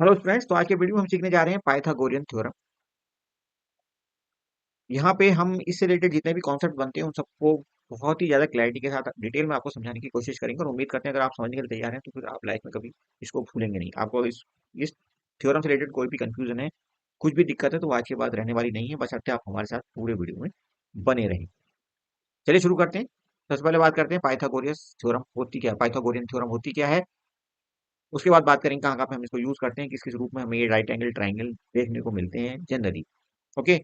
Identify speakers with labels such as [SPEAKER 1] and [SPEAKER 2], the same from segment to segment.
[SPEAKER 1] Hello friends, तो आज के वीडियो में हम सीखने जा रहे हैं पाइथागोरियन थ्योरम। यहाँ पे हम इससे रिलेटेड जितने भी कॉन्सेप्ट बनते हैं उन सबको बहुत ही ज्यादा क्लैरिटी के साथ डिटेल में आपको समझाने की कोशिश करेंगे, और उम्मीद करते हैं अगर आप समझने के लिए तैयार हैं तो फिर आप लाइफ में कभी इसको भूलेंगे नहीं। आपको इस थ्योरम से रिलेटेड कोई भी कंफ्यूजन है, कुछ भी दिक्कत है, तो आज के बाद रहने वाली नहीं है, बशर्ते आप हमारे साथ पूरे वीडियो में बने रहें। चलिए शुरू करते हैं। सबसे पहले बात करते हैं पाइथागोरियस थ्योरम होती क्या है, पाइथागोरियन थ्योरम होती क्या है। उसके बाद बात करेंगे कहाँ कहाँ पे हम इसको यूज करते हैं, किस किस रूप में हमें ये राइट एंगल ट्राइंगल देखने को मिलते हैं जनरली। ओके।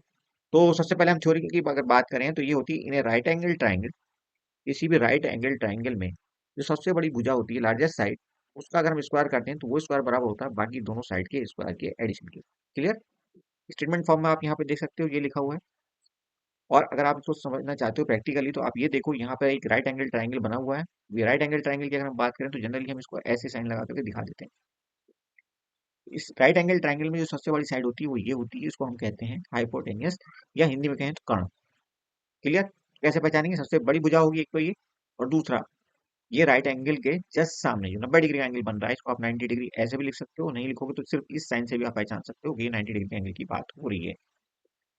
[SPEAKER 1] तो सबसे पहले हम थ्योरी की अगर बात करें तो ये होती है इन राइट एंगल ट्राइंगल। किसी भी राइट एंगल ट्राइंगल में जो सबसे बड़ी भुजा होती है, लार्जेस्ट साइड, उसका अगर हम स्क्वायर करते हैं तो वो स्क्वायर बराबर होता है बाकी दोनों साइड के स्क्वायर के एडिशन के। क्लियर। स्टेटमेंट फॉर्म में आप यहाँ पे देख सकते हो, ये लिखा हुआ है। और अगर आप इसको समझना चाहते हो प्रैक्टिकली तो आप ये देखो, यहाँ पे एक राइट एंगल ट्राइंगल बना हुआ है। ये राइट एंगल ट्राइंगल की अगर हम बात करें तो जनरली हम इसको ऐसे साइन लगा करके दिखा देते हैं। इस राइट एंगल ट्राइंगल में जो सबसे बड़ी साइड होती है वो ये होती है, इसको हम कहते हैं हाइपोटेनियस, या हिंदी में कहें तो कर्ण। क्लियर। कैसे पहचानेंगे, सबसे बड़ी भुजा होगी एक तो ये, और दूसरा ये राइट एंगल के जस्ट सामने जो 90 डिग्री एंगल बन रहा है, इसको आप 90 डिग्री ऐसे भी लिख सकते हो, नहीं लिखोगे तो सिर्फ इस साइन से भी आप पहचान सकते हो कि ये 90 डिग्री एंगल की बात हो रही है।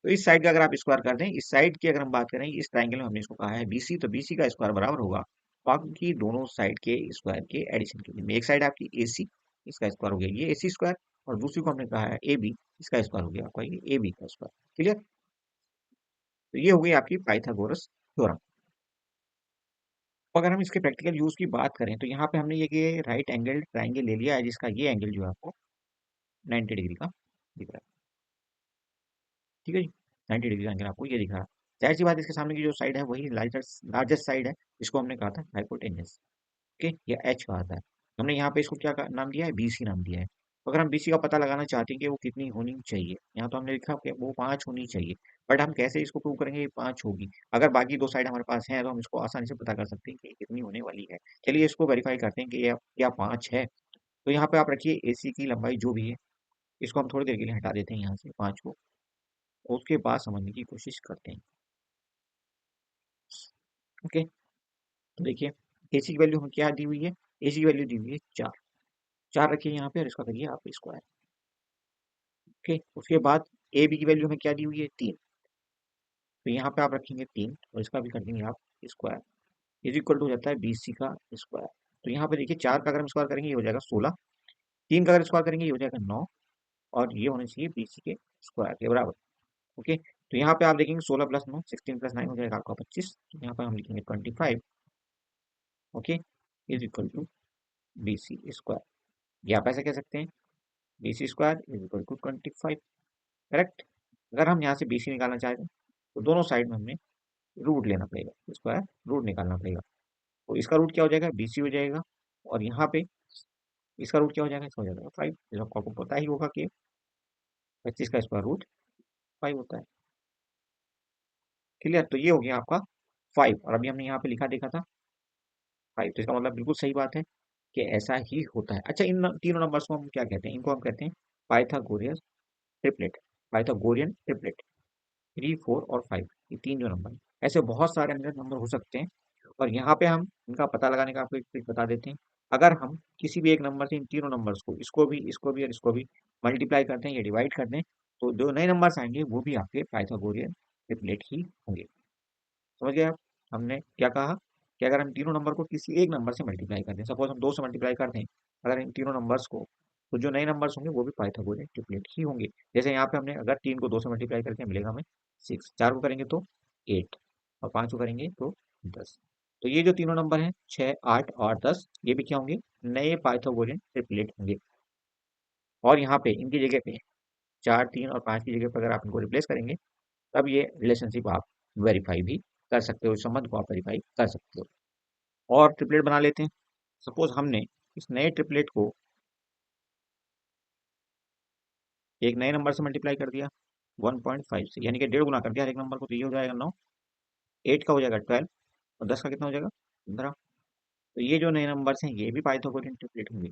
[SPEAKER 1] तो इस साइड का अगर आप स्क्वायर कर दें, इस साइड की अगर हम बात करें, इस ट्राइंगल में हमने इसको कहा है बीसी, तो बीसी का स्क्वायर बराबर होगा बाकी दोनों साइड के स्क्वायर के एडिशन के लिए। एक साइड आपकी एसी, इसका स्क्वायर हो गया ये एसी स्क्वायर, और दूसरी को हमने कहा है ए बी, इसका स्क्वायर हो गया आपका ये ए बी का स्क्वायर। क्लियर। तो ये हो गई आपकी पाइथागोरस थ्योरम। अगर हम इसके प्रैक्टिकल यूज की बात करें तो यहाँ पे हमने ये राइट एंगल ट्राइंगल ले लिया है, जिसका ये एंगल जो है आपको 90 डिग्री का दिख रहा है। ठीक है जी। 90 डिग्री का एंगल आपको ये दिख रहा है। जाहिर सी बात है, इसके सामने की जो साइड है वही लार्जेस्ट लार्जेस्ट साइड है, इसको हमने कहा था हाइपोटेन्यूस। ओके, या एच कहा था। हमने यहाँ पे इसको नाम दिया है, बीसी नाम दिया है। तो अगर हम बीसी का पता लगाना चाहते हैं कि वो कितनी होनी चाहिए, यहाँ तो हमने लिखा कि वो 5 होनी चाहिए। बट हम कैसे इसको प्रूव करेंगे ये 5 होगी। अगर बाकी दो साइड हमारे पास है तो हम इसको आसानी से पता कर सकते हैं कि ये कितनी होने वाली है। चलिए इसको वेरीफाई करते हैं कि ये क्या 5 है। तो यहाँ पे आप रखिए एसी की लंबाई जो भी है, इसको हम थोड़ी देर के लिए हटा देते हैं यहाँ से 5 को। उसके बाद समझने की कोशिश करते हैं। ओके। तो देखिए, एसी की वैल्यू हमें क्या दी हुई है, एसी की वैल्यू दी हुई है 4। 4 रखिए यहाँ पे और इसका करिए आप स्क्वायर। ओके। उसके बाद ए बी की वैल्यू हमें क्या दी हुई है 3। तो यहाँ पे आप रखेंगे 3 और इसका भी कर देंगे आप स्क्वायर। इज इक्वल टू हो जाता है बी सी का स्क्वायर। तो यहाँ पे देखिए 4 का अगर हम स्क्वायर करेंगे ये हो जाएगा 16। 3 का अगर स्क्वायर करेंगे ये हो जाएगा 9। और ये होने चाहिए बी सी के स्क्वायर के बराबर। ओके। तो यहाँ पे आप देखेंगे 16 प्लस 9 16 प्लस 9 हो जाएगा आपका 25। तो यहाँ पे हम लिखेंगे 25। Okay. Is equal to B C square. ये आप ऐसे कह सकते हैं, B C square is equal to 25। Correct. अगर हम यहाँ से बी सी निकालना चाहते हैं तो दोनों साइड में हमें रूट लेना पड़ेगा, स्क्वायर रूट निकालना पड़ेगा। तो इसका रूट क्या हो जाएगा, बीसी हो जाएगा। और यहाँ पे इसका रूट क्या हो जाएगा, इसका हो जाएगा 5। जो आपको पता ही होगा कि 25 का स्क्वायर रूट 5 होता है। क्लियर। तो ये हो गया आपका 5, और अभी हमने यहाँ पे लिखा देखा था 5। तो इसका मतलब बिल्कुल सही बात है कि ऐसा ही होता है। अच्छा, इन तीनों नंबर्स को हम क्या कहते हैं, इनको हम कहते हैं पाइथागोरियस ट्रिपलेट। पाइथागोरियन ट्रिपलेट 3, 4 और 5, ये तीन जो नंबर हैं। ऐसे बहुत सारे अन्य नंबर हो सकते हैं, और यहाँ पे हम इनका पता लगाने का आपको एक ट्रिक बता देते हैं। अगर हम किसी भी एक नंबर से इन तीनों नंबर्स को, इसको भी और इसको भी मल्टीप्लाई करते हैं या डिवाइड करते हैं, तो जो नए नंबर्स आएंगे वो भी आपके पाइथागोरियन ट्रिपलेट ही होंगे। समझ गए आप। हमने क्या कहा कि अगर हम तीनों नंबर को किसी एक नंबर से मल्टीप्लाई करते हैं, सपोज हम 2 से मल्टीप्लाई करते हैं अगर इन तीनों नंबर्स को, तो जो नए नंबर्स होंगे वो भी पाइथागोरियन ट्रिपलेट ही होंगे। जैसे यहाँ पे हमने अगर 3 को 2 से मल्टीप्लाई करके मिलेगा हमें 6, 4 को करेंगे तो 8, और 5 को करेंगे तो 10। तो ये जो तीनों नंबर हैं 6, 8 और 10, ये भी क्या होंगे, नए पाइथागोरियन ट्रिपलेट होंगे। और यहाँ पे इनकी जगह पे 4, 3 और 5 की जगह पर अगर आप इनको रिप्लेस करेंगे, तब ये रिलेशनशिप आप वेरीफाई भी कर सकते हो, इस संबंध को आप वेरीफाई कर सकते हो। और ट्रिपलेट बना लेते हैं। सपोज हमने इस नए ट्रिपलेट को एक नए नंबर से मल्टीप्लाई कर दिया 1.5 से, यानी कि 1.5 गुना कर दिया हर एक नंबर को, तो ये हो जाएगा 9। 8 का हो जाएगा 12, और 10 का कितना हो जाएगा 15। तो ये जो नए नंबर्स हैं ये भी पाइथागोरियन ट्रिपलेट होंगे।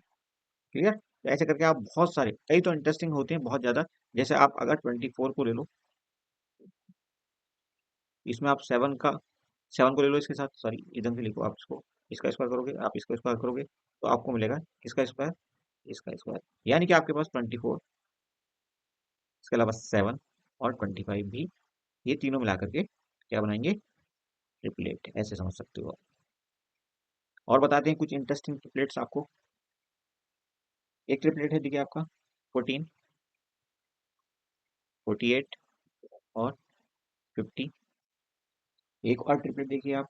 [SPEAKER 1] क्लियर। तो ऐसे करके आप बहुत सारे, कई तो इंटरेस्टिंग होते हैं बहुत ज्यादा। जैसे आप अगर 24 को ले लो, इसमें आप 7 को ले लो, इसके साथ, सॉरी एकदम से लिखो आप इसको, इसका स्क्वायर करोगे, आप इसका स्क्वायर करोगे तो आपको मिलेगा किसका स्क्वायर, इसका स्क्वायर, यानी कि आपके पास 24, इसके अलावा 7 और 25 भी, ये तीनों मिला करके क्या बनाएंगे, ट्रिपलेट, ऐसे समझ सकते हो आप। और बताते हैं कुछ इंटरेस्टिंग ट्रिपलेट्स आपको। एक ट्रिपलेट है देखिए आपका 14, 48 और 50। एक और ट्रिपलेट देखिए आप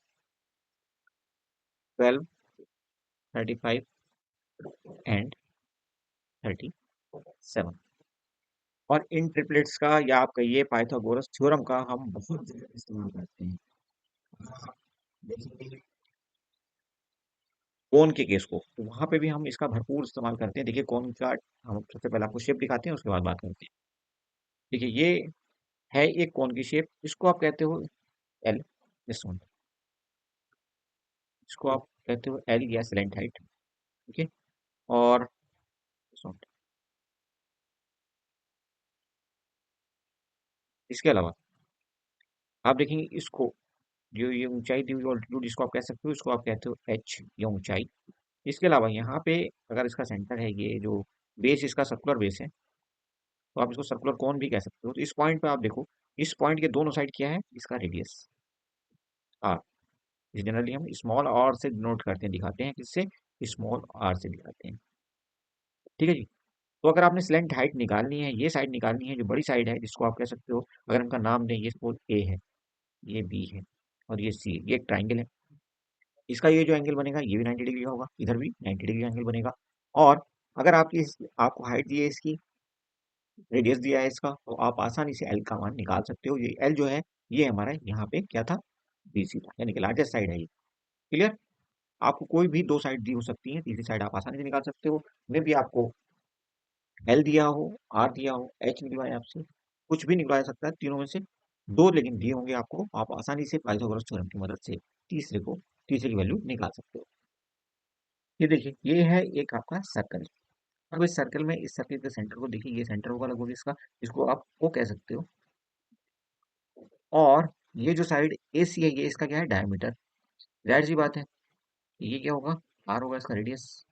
[SPEAKER 1] 12, 35 एंड 37। और इन ट्रिपलेट्स का या आप कहिए पाइथागोरस थ्योरम का हम बहुत जगह इस्तेमाल करते हैं। देखेंगे कोन के केस को, तो वहां पे भी हम इसका भरपूर इस्तेमाल करते हैं। देखिए कोन का हम सबसे पहले आपको शेप दिखाते हैं, उसके बाद बात करते हैं। देखिए ये है एक कोन की शेप, इसको आप कहते हो एल, इस one, इसको आप कहते हो एल या स्लेंट हाइट। ठीक है, और इस one, इसके अलावा आप देखेंगे इसको, जो ये ऊंचाई दी हुई ऑल्टीट्यूड, इसको आप कह सकते हो, इसको आप कहते हो एच या ऊंचाई। इसके अलावा यहाँ पे अगर इसका सेंटर है, ये जो बेस इसका सर्कुलर बेस है, तो आप इसको सर्कुलर कोन भी कह सकते हो। तो इस पॉइंट पे आप देखो, इस पॉइंट के दोनों साइड क्या है, इसका रेडियस आर। जनरली हम स्मॉल आर से डिनोट करते हैं, दिखाते हैं किससे, स्मॉल आर से दिखाते हैं। ठीक है जी। तो अगर आपने स्लेंट हाइट निकालनी है, ये साइड निकालनी है जो बड़ी साइड है, जिसको आप कह सकते हो, अगर इनका नाम दें, ये सपोज ए है, ये बी है, और ये सी है, ये एक ट्राइंगल है। इसका ये जो एंगल बनेगा ये भी 90 डिग्री का होगा, इधर भी 90 डिग्री एंगल बनेगा। और अगर आपकी आपको हाइट दी है इसकी, रेडियस दिया है इसका, तो आप आसानी से एल का मान निकाल सकते हो। ये एल जो है, ये हमारा यहाँ पे क्या था, बीसी था, यानी कि लार्जेस्ट साइड है ये। क्लियर। आपको कोई भी दो साइड दी हो सकती है, तीसरी साइड आप आसानी से निकाल सकते हो। मे भी आपको एल दिया हो, आर दिया हो, एच निकलवाए आपसे, कुछ भी निकलवा सकता है तीनों में से दो, लेकिन दिए होंगे आपको, आप आसानी से पाइथागोरस थ्योरम की मदद से तीसरे की वैल्यू निकाल सकते हो। ये देखिए, ये है एक आपका सर्कल। अब इस सर्कल में, इस सर्कल के सेंटर को देखिए, ये सेंटर होगा लगभग इसका, इसको आप ओ कह सकते हो। और ये जो साइड ए सी है, ये इसका क्या है, डायमीटर। जाहिर सी बात है, ये क्या होगा, आर होगा इसका रेडियस,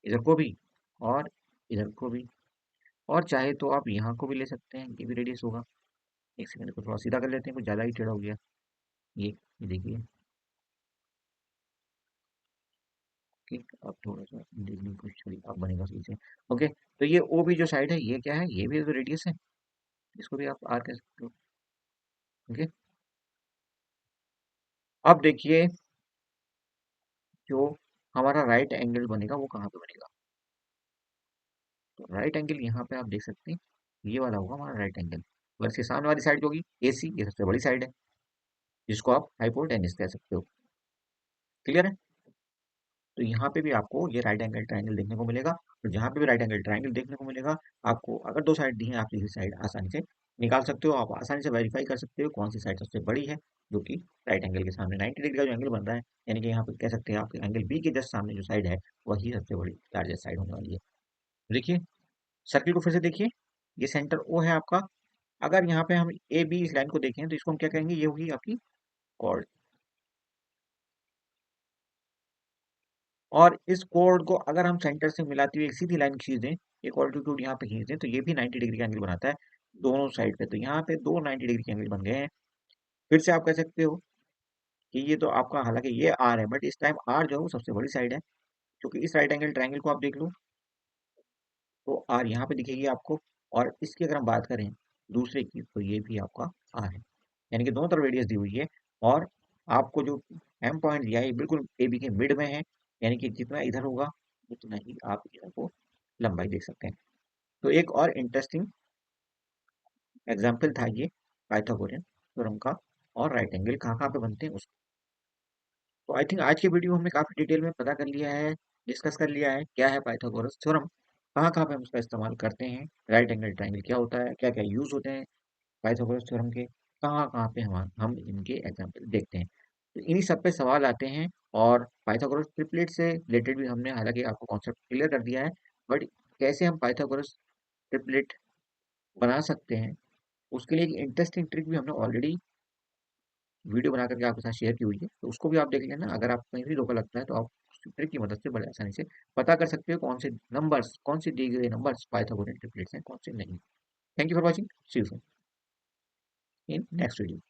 [SPEAKER 1] इधर को भी और इधर को भी। और चाहे तो आप यहाँ को भी ले सकते हैं, ये भी रेडियस होगा। एक सेकंड को थोड़ा सीधा कर लेते हैं, कुछ ज़्यादा ही टेढ़ा हो गया। ये देखिए कि अब थोड़ा सा देखने की कोशिश करिए, अब बनेगा सही से। ओके, तो ये ओ भी जो साइड है, ये क्या है, ये भी तो रेडियस है, इसको भी आप आर कह सकते हो। ओके, अब देखिए जो हमारा राइट एंगल बनेगा वो कहाँ पे बनेगा। तो राइट एंगल यहाँ पे आप देख सकते हैं, ये वाला होगा हमारा राइट एंगल। अगर इसके सामने वाली साइड जो होगी ए सी, ये सबसे बड़ी साइड है, जिसको आप हाइपोटेन्यूस कह सकते हो। क्लियर है। तो यहाँ पे भी आपको ये राइट एंगल ट्रायंगल देखने को मिलेगा। और जहाँ पे भी राइट एंगल ट्रायंगल देखने को मिलेगा, आपको अगर दो साइड दी है, आप तीसरी साइड आसानी से निकाल सकते हो। आप आसानी से वेरीफाई कर सकते हो कौन सी साइड सबसे बड़ी है, जो कि राइट एंगल के सामने 90 डिग्री का जो एंगल बन रहा है, यानी कि यहाँ पे कह सकते हैं आपके एंगल बी के जस्ट सामने जो साइड है, वही सबसे बड़ी लार्जेस्ट साइड होने वाली है। देखिए सर्किल को फिर से देखिए, ये सेंटर ओ है आपका। अगर यहाँ पे हम ए बी इस लाइन को देखें, तो इसको हम क्या कहेंगे, ये होगी आपकी कॉर्ड। और इस कोण को अगर हम सेंटर से मिलाती हुई एक सीधी लाइन खींच दें, एक ऑल्टीट्यूड यहाँ पे खींच दें, तो ये भी 90 डिग्री का एंगल बनाता है दोनों साइड पे। तो यहाँ पे दो 90 डिग्री के एंगल बन गए हैं। फिर से आप कह सकते हो कि ये तो आपका, हालांकि ये आर है, बट इस टाइम आर जो है वो सबसे बड़ी साइड है, क्योंकि इस राइट एंगल ट्रायंगल को आप देख लो, तो आर यहाँ पे दिखेगी आपको। और इसकी अगर हम बात करें दूसरे की, तो ये भी आपका आर है, यानी कि दोनों तरफ रेडियस दी हुई है। और आपको जो एम पॉइंट दिया है, ये बिल्कुल ए बी के मिड में है, यानी कि जितना इधर होगा उतना ही आप इधर को लंबाई देख सकते हैं। तो एक और इंटरेस्टिंग एग्जाम्पल था ये पाइथागोरियन थ्योरम का, और राइट एंगल कहाँ कहाँ पे बनते हैं उसका। तो आई थिंक आज के वीडियो में हमने काफी डिटेल में पता कर लिया है, डिस्कस कर लिया है क्या है पाइथागोरस थ्योरम, कहाँ कहाँ पे हम उसका इस्तेमाल करते हैं, राइट एंगल ट्राइंगल क्या होता है, क्या क्या यूज होते हैं पाइथागोरस थ्योरम के, कहाँ कहाँ पे हम इनके एग्जाम्पल देखते हैं। तो इन्हीं सब पे सवाल आते हैं। और पाइथागोरस ट्रिपलेट से रिलेटेड भी हमने हालांकि आपको कॉन्सेप्ट क्लियर कर दिया है, बट कैसे हम पाइथागोरस ट्रिपलेट बना सकते हैं, उसके लिए एक इंटरेस्टिंग ट्रिक भी हमने ऑलरेडी वीडियो बना करके आपके साथ शेयर की हुई है, तो उसको भी आप देख लेना। अगर आपको कहीं भी धोखा लगता है तो आप उस ट्रिक की मदद से बड़े आसानी से पता कर सकते हो कौन से नंबर्स, कौन से दिए गए नंबर्स पाइथागोरन ट्रिपलेट्स हैं, कौन से नहीं। Thank you for watching, see you soon in next video.